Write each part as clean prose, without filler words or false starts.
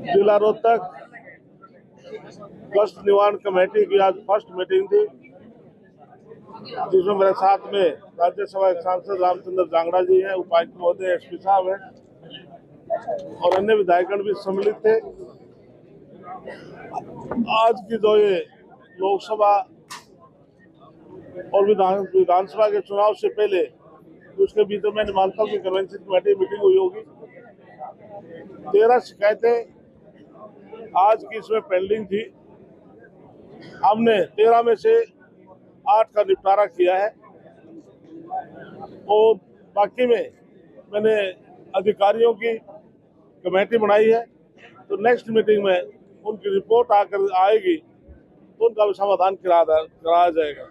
जिला रोहतक कष्ट निवारण कमेटी की आज फर्स्ट मीटिंग थी, जिसमें मेरे साथ में राज्यसभा के सांसद रामचंद्र जांगड़ा जी हैं, उपायुक्त महोदय, एसपी साहब हैं और अन्य विधायकगण भी सम्मिलित थे। आज की जो ये लोकसभा और विधानसभा के चुनाव से पहले उसके बीच में मानता हूँ कि कन्वेंशन कमेटी मीटिंग हुई होगी। 13 शिकायतें आज की इसमें पेंडिंग थी। हमने 13 में से 8 का निपटारा किया है और बाकी में मैंने अधिकारियों की कमेटी बनाई है, तो नेक्स्ट मीटिंग में उनकी रिपोर्ट आकर आएगी तो उनका भी समाधान कराया जाएगा।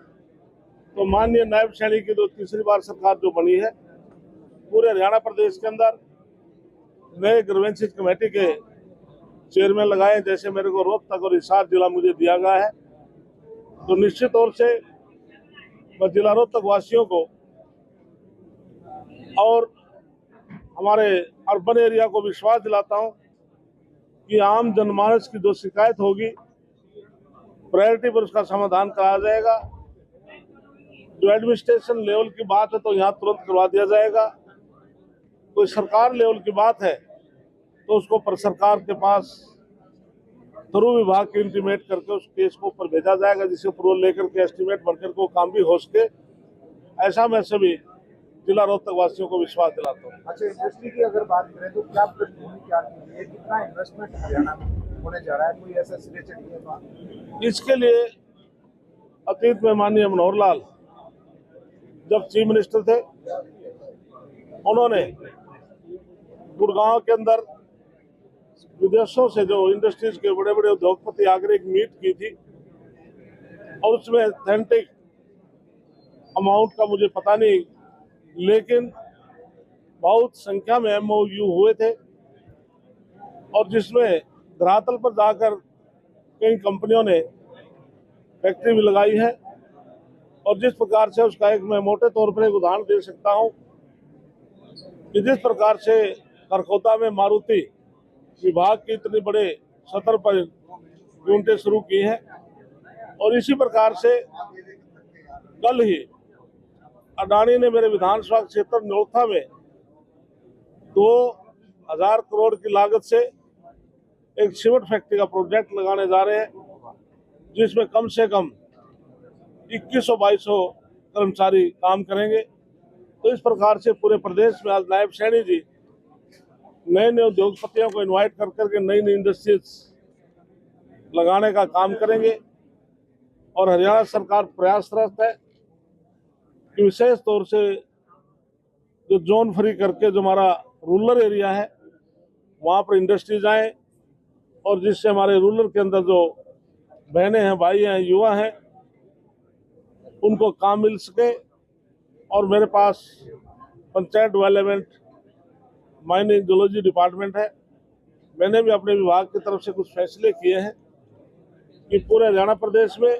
तो माननीय नायब सैनी की जो तीसरी बार सरकार जो बनी है, पूरे हरियाणा प्रदेश के अंदर नए ग्रीवेंसेस कमेटी के चेयरमैन लगाए, जैसे मेरे को रोहतक और हिसार जिला मुझे दिया गया है, तो निश्चित तौर से मैं जिला रोहतक वासियों को और हमारे अर्बन एरिया को विश्वास दिलाता हूं कि आम जनमानस की जो शिकायत होगी प्रायोरिटी पर उसका समाधान कराया जाएगा। जो एडमिनिस्ट्रेशन लेवल की बात है तो यहाँ तुरंत करवा दिया जाएगा। कोई सरकार लेवल की बात है तो उसको पर सरकार के पास थ्रू विभाग के इंटीमेट करके उस केस को ऊपर भेजा जाएगा, जिसे अप्रूवल लेकर के एस्टीमेट बनकर को काम भी हो सके। ऐसा मैं सभी जिला रोहतक वासियों को विश्वास दिलाता हूँ। अच्छा, इंडस्ट्री की अगर बात करें तो क्या पृष्ठभूमि क्या है, कितना इन्वेस्टमेंट हरियाणा में होने जा रहा है, कोई ऐसा सिरे चढ़ी? इसके लिए अतीत में माननीय मनोहर लाल जब चीफ मिनिस्टर थे, उन्होंने गुड़गांव के अंदर विदेशों से जो इंडस्ट्रीज के बड़े बड़े उद्योगपति आकर एक मीट की थी और उसमें ऑथेंटिक अमाउंट का मुझे पता नहीं, लेकिन बहुत संख्या में MOU हुए थे और जिसमें धरातल पर जाकर कई कंपनियों ने फैक्ट्री भी लगाई है। और जिस प्रकार से उसका एक मैं मोटे तौर पर एक उदाहरण दे सकता हूं कि जिस प्रकार से करखोदा में मारुति विभाग की इतनी बड़े सतर पर यूनिटें शुरू की हैं, और इसी प्रकार से कल ही अडानी ने मेरे विधानसभा क्षेत्र नौथा में 2000 करोड़ की लागत से एक सीमेंट फैक्ट्री का प्रोजेक्ट लगाने जा रहे हैं, जिसमें कम से कम 2100-2200 कर्मचारी काम करेंगे। तो इस प्रकार से पूरे प्रदेश में आज नायब सैनी जी नए नए उद्योगपतियों को इनवाइट कर करके नई नई इंडस्ट्रीज लगाने का काम करेंगे। और हरियाणा सरकार प्रयासरत है कि विशेष तौर से जो जोन फ्री करके जो हमारा रूरल एरिया है वहाँ पर इंडस्ट्रीज आए और जिससे हमारे रूरल के अंदर जो बहनें हैं, भाई हैं, युवा हैं, उनको काम मिल सके। और मेरे पास panchayat development mining geology department है, मैंने भी अपने विभाग की तरफ से कुछ फैसले किए हैं कि पूरे हरियाणा प्रदेश में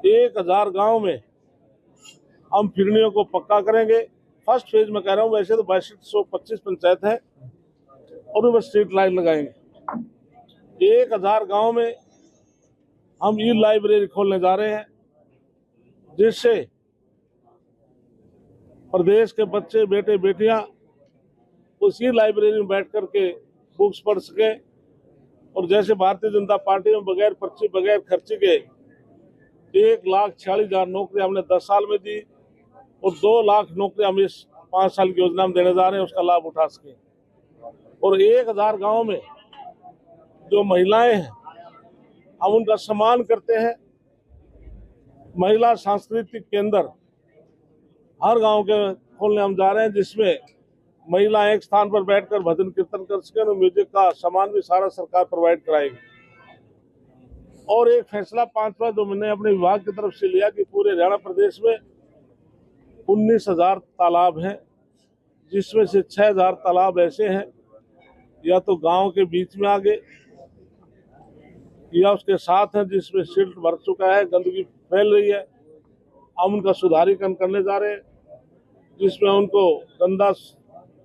1000 गांव में हम फिरनियों को पक्का करेंगे। फर्स्ट फेज में कह रहा हूँ, वैसे तो 6225 पंचायत है और उनमें स्ट्रीट लाइट लगाएंगे। 1000 गांव में हम ई लाइब्रेरी खोलने जा रहे हैं, जिससे प्रदेश के बच्चे, बेटे, बेटियां उसी लाइब्रेरी में बैठ करके बुक्स पढ़ सके। और जैसे भारतीय जनता पार्टी में बगैर पर्ची, बगैर खर्चे के 1,46,000 नौकरी हमने 10 साल में दी और 2 लाख नौकरी हम इस 5 साल की योजना में देने जा रहे हैं, उसका लाभ उठा सके। और 1000 गाँव में जो महिलाएं हैं हम उनका सम्मान करते हैं। महिला सांस्कृतिक केंद्र हर गांव के खोलने हम जा रहे हैं, जिसमें महिला एक स्थान पर बैठकर भजन कीर्तन कर सके और म्यूजिक का सामान भी सारा सरकार प्रोवाइड कराएगी। और एक फैसला 5वां जो मैंने अपने विभाग की तरफ से लिया कि पूरे हरियाणा प्रदेश में 19,000 तालाब हैं, जिसमें से 6,000 तालाब ऐसे हैं या तो गांव के बीच में आगे या उसके साथ है जिसमें सिल्ट भर चुका है, गंदगी फैल रही है। हम उनका सुधारीकरण करने जा रहे हैं, जिसमें उनको गंदा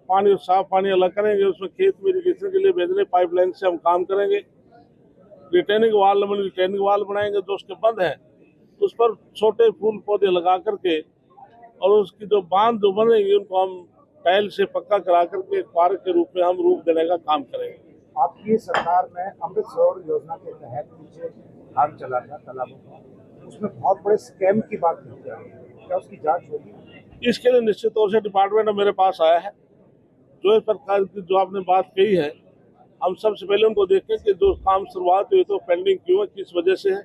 पानी, साफ पानी अलग करेंगे, उसमें खेत में इरीगेशन के लिए भेजने पाइपलाइन से हम काम करेंगे। रिटेनिंग वाल बनाएंगे, जो उसके बंद है उस पर छोटे फूल पौधे लगा करके, और उसकी जो बांध जो बनेंगे उनको हम टाइल से पक्का करा करके पार्क के रूप में हम रूप देने का काम करेंगे। आपकी सरकार में अमृत सरोवर योजना के तहत पीछे काम चला था तालाबों का, उसमें बहुत बड़े स्कैम की बात की जा रही है, क्या उसकी जांच होगी? इसके लिए निश्चित तौर से डिपार्टमेंट मेरे पास आया है। जो इस प्रकार की जो आपने बात कही है, हम सबसे पहले उनको देखें कि जो काम शुरुआत हुई तो पेंडिंग क्यों है, किस वजह से है।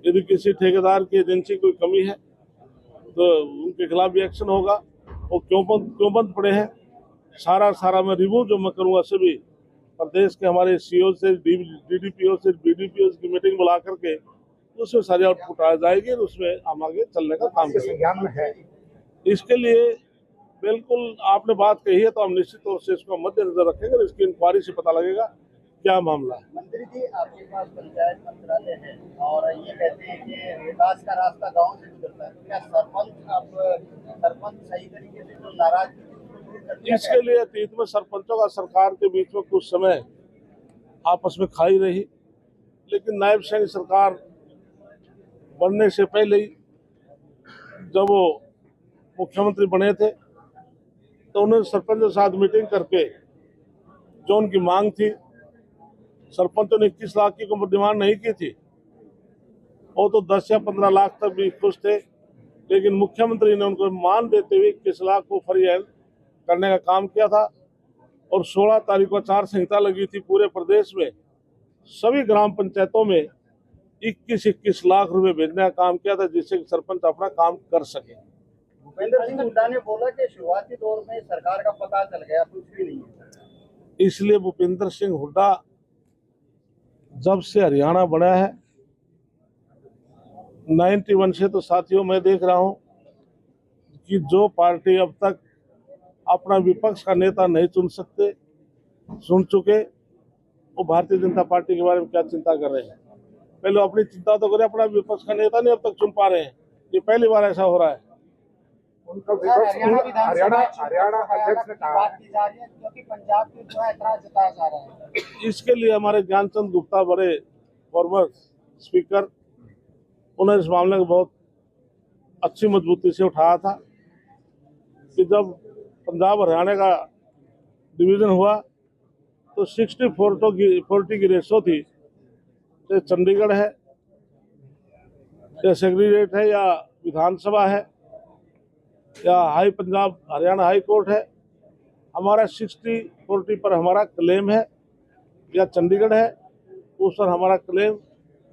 यदि किसी ठेकेदार की एजेंसी कोई कमी है तो उनके खिलाफ भी एक्शन होगा। वो क्यों बंद पड़े हैं, सारा मैं रिव्यू जो मैं करूँगा सभी प्रदेश के हमारे सीओ से, डीडीपीओ से, बीडीपीओ की मीटिंग बुला करके उसमें सारी आउटपुट आ जाएगी और उसमें हम आगे चलने का काम आपके करेंगे। संज्ञान में है? इसके लिए बिल्कुल आपने बात कही है तो हम निश्चित तौर से इसको मद्देनजर रखेंगे और इसकी इंक्वायरी से पता लगेगा क्या मामला है। मंत्री जी, आपके पास पंचायत मंत्रालय है और ये कहते हैं कि विकास का रास्ता गांव से गुजरता है, तो क्या सरपंच सही तरीके से जो नाराजगी दूर करते हैं? इसके लिए अतीत में सरपंचों का सरकार के बीच में कुछ समय आपस में खाई रही, लेकिन नायब सैनिक सरकार बनने से पहले ही जब वो मुख्यमंत्री बने थे तो उन्होंने सरपंच के साथ मीटिंग करके जो उनकी मांग थी, सरपंचों ने 21 लाख की कोई डिमांड नहीं की थी, वो तो 10 या 15 लाख तक भी खुश थे, लेकिन मुख्यमंत्री ने उनको मान देते हुए 21 लाख को फ्री हैंड करने का काम किया था। और 16 तारीख को आचार संहिता लगी थी पूरे प्रदेश में, सभी ग्राम पंचायतों में 21-21 लाख रुपए भेजने का काम किया था, जिससे सरपंच अपना काम कर सके। भूपेंद्र सिंह हुड्डा ने बोला कि शुरुआती दौर में सरकार का पता चल गया, कुछ भी नहीं है। इसलिए भूपेंद्र सिंह हुड्डा जब से हरियाणा बना है 91 से, तो साथियों मैं देख रहा हूं कि जो पार्टी अब तक अपना विपक्ष का नेता नहीं चुन चुके, वो भारतीय जनता पार्टी के बारे में क्या चिंता कर रहे हैं। पहले अपनी चिंता तो करें, अपना विपक्ष का नेता नहीं अब तक चुन पा रहे हैं, ये पहली बार ऐसा हो रहा है। उनका विपक्ष हरियाणा अध्यक्ष ने कहा बात की जा रही है क्योंकि पंजाब की जो है ऐतराज जताया जा रहा है। इसके लिए हमारे ज्ञानचंद गुप्ता, बड़े फॉर्मर स्पीकर, उन्होंने इस मामले को बहुत अच्छी मजबूती से उठाया था कि जब पंजाब हरियाणा का डिवीजन हुआ तो 60-40 की रेशो थी। चाहे चंडीगढ़ है या सेक्रेटेरिएट है या विधानसभा है या पंजाब हरियाणा हाई कोर्ट है, हमारा 60-40 पर हमारा क्लेम है, या चंडीगढ़ है उस पर हमारा क्लेम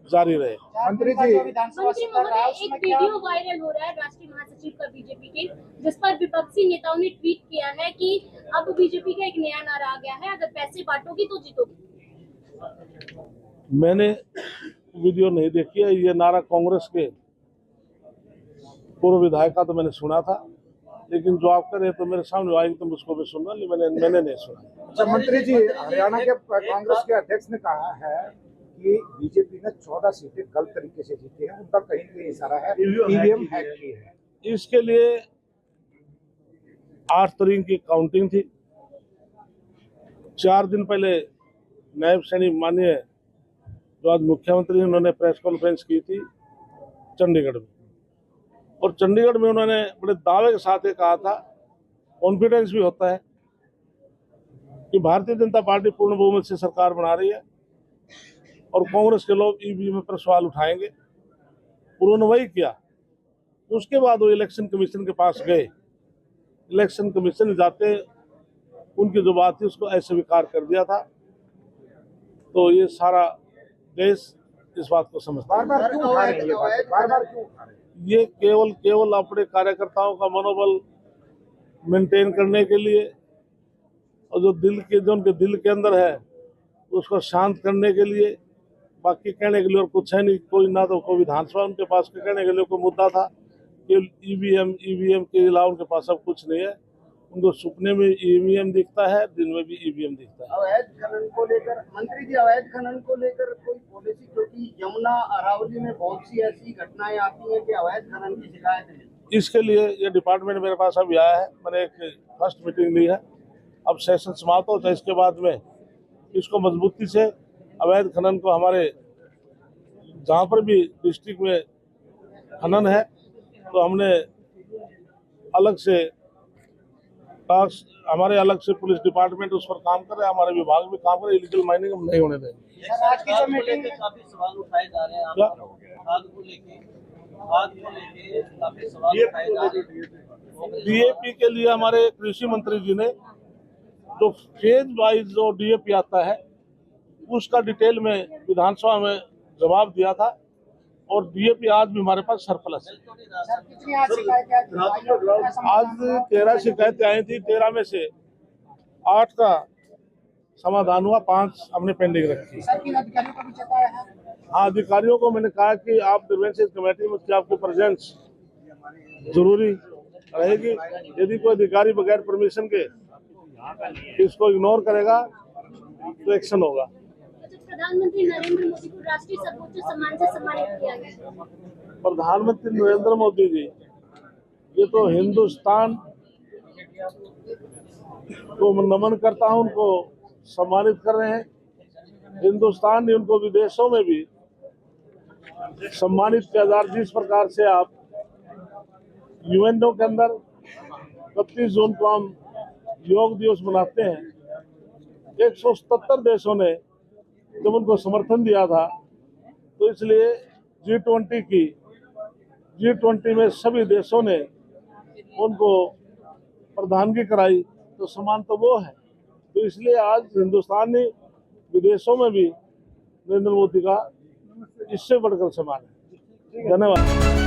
जारी रहे। मंत्री जी, मंत्री महोदय, एक वीडियो वायरल हो रहा है राष्ट्रीय महासचिव का बीजेपी के, जिस पर विपक्षी नेताओं ने ट्वीट किया है कि अब बीजेपी का एक नया नारा आ गया है, अगर पैसे बांटोगी तो जीतोगी। मैंने वीडियो नहीं देखी है, ये नारा कांग्रेस के पूर्व विधायक का तो मैंने सुना था, लेकिन जो आप करें तो मेरे सामने आएगी तो मुझको भी सुनना, मैंने नहीं सुना। अच्छा मंत्री जी, हरियाणा के कांग्रेस के अध्यक्ष ने कहा है कि बीजेपी ने 14 सीटें गलत तरीके से जीती है, उनका कहीं भी इशारा है ईवीएम हैक की है। इसके लिए 8 तारीख की काउंटिंग थी। 4 दिन पहले नायब सैनिक माननीय जो आज मुख्यमंत्री, उन्होंने प्रेस कॉन्फ्रेंस की थी चंडीगढ़ में, और चंडीगढ़ में उन्होंने बड़े दावे के साथ ये कहा था, कॉन्फिडेंस भी होता है कि भारतीय जनता पार्टी पूर्ण बहुमत से सरकार बना रही है और कांग्रेस के लोग ईवीएम पर सवाल उठाएंगे। उन्होंने वही किया। उसके बाद वो इलेक्शन कमीशन के पास गए, इलेक्शन कमीशन जाते उनकी जो बात थी उसको अस्वीकार कर दिया था। तो ये सारा देश इस बात को समझता है। बार-बार क्यों उठा रहे हैं ये बात? बार-बार क्यों उठा रहे हैं? ये केवल अपने कार्यकर्ताओं का मनोबल मेंटेन करने के लिए, और जो उनके दिल के अंदर है उसको शांत करने के लिए, बाकी कहने के लिए और कुछ है नहीं। कोई ना तो कोई विधानसभा उनके पास कहने के लिए कोई मुद्दा था कि ईवीएम के अलावा उनके पास अब कुछ नहीं है। उनको सपने में ईवीएम दिखता है, दिन में भी ईवीएम दिखता है। अवैध खनन को लेकर मंत्री जी, अवैध खनन को लेकर कोई पॉलिसी, क्योंकि यमुना अरावली में बहुत सी ऐसी घटनाएं आती हैं कि अवैध खनन की शिकायत है। इसके लिए ये डिपार्टमेंट मेरे पास अभी आया है, मैंने एक फर्स्ट मीटिंग ली है, अब सेशन समाप्त हो, तो इसके बाद में इसको मजबूती से अवैध खनन को हमारे जहाँ पर भी डिस्ट्रिक्ट में खनन है तो हमने अलग से हमारे अलग से पुलिस डिपार्टमेंट उस पर काम कर रहे हैं, हमारे विभाग भी काम कर रहे हैं। इलीगल माइनिंग हम नहीं होने देंगे। सर, आज की जो मीटिंग में काफी सवाल उठाए जा रहे हैं क्या? आग को लेके काफी सवाल उठाए जा रहे हैं। डीएपी के लिए हमारे कृषि मंत्री जी ने जो फेज वाइज जो डीएपी आता है उसका डिटेल में विधानसभा में जवाब दिया था, और डीएपी आज भी हमारे पास सरप्लस है। सर, कितनी आज शिकायतें आज 13 शिकायतें आई थी, 13 में से 8 का समाधान हुआ, 5 हमने पेंडिंग रखी। सर, किन अधिकारियों को भी चेताया है? हाँ, अधिकारियों को मैंने कहा कि आप ग्रीवेंसेस कमेटी में आपकी प्रेजेंस जरूरी रहेगी। यदि कोई अधिकारी बगैर परमिशन के इसको इग्नोर करेगा तो एक्शन होगा। प्रधानमंत्री नरेंद्र मोदी को राष्ट्रीय सर्वोच्च सम्मान से सम्मानित किया गया। प्रधानमंत्री नरेंद्र मोदी जी ये तो हिंदुस्तान को नमन करता हूं, उनको सम्मानित कर रहे हैं। हिंदुस्तान ने उनको विदेशों में भी सम्मानित किया जा रहा है। जिस प्रकार से आप यूएनओ के अंदर 31 जून को हम योग दिवस मनाते हैं, 177 देशों ने जब उनको समर्थन दिया था, तो इसलिए G20 में सभी देशों ने उनको प्रधानगी कराई, तो सम्मान तो वो है। तो इसलिए आज हिंदुस्तान ने विदेशों में भी नरेंद्र मोदी का इससे बढ़कर सम्मान है। धन्यवाद।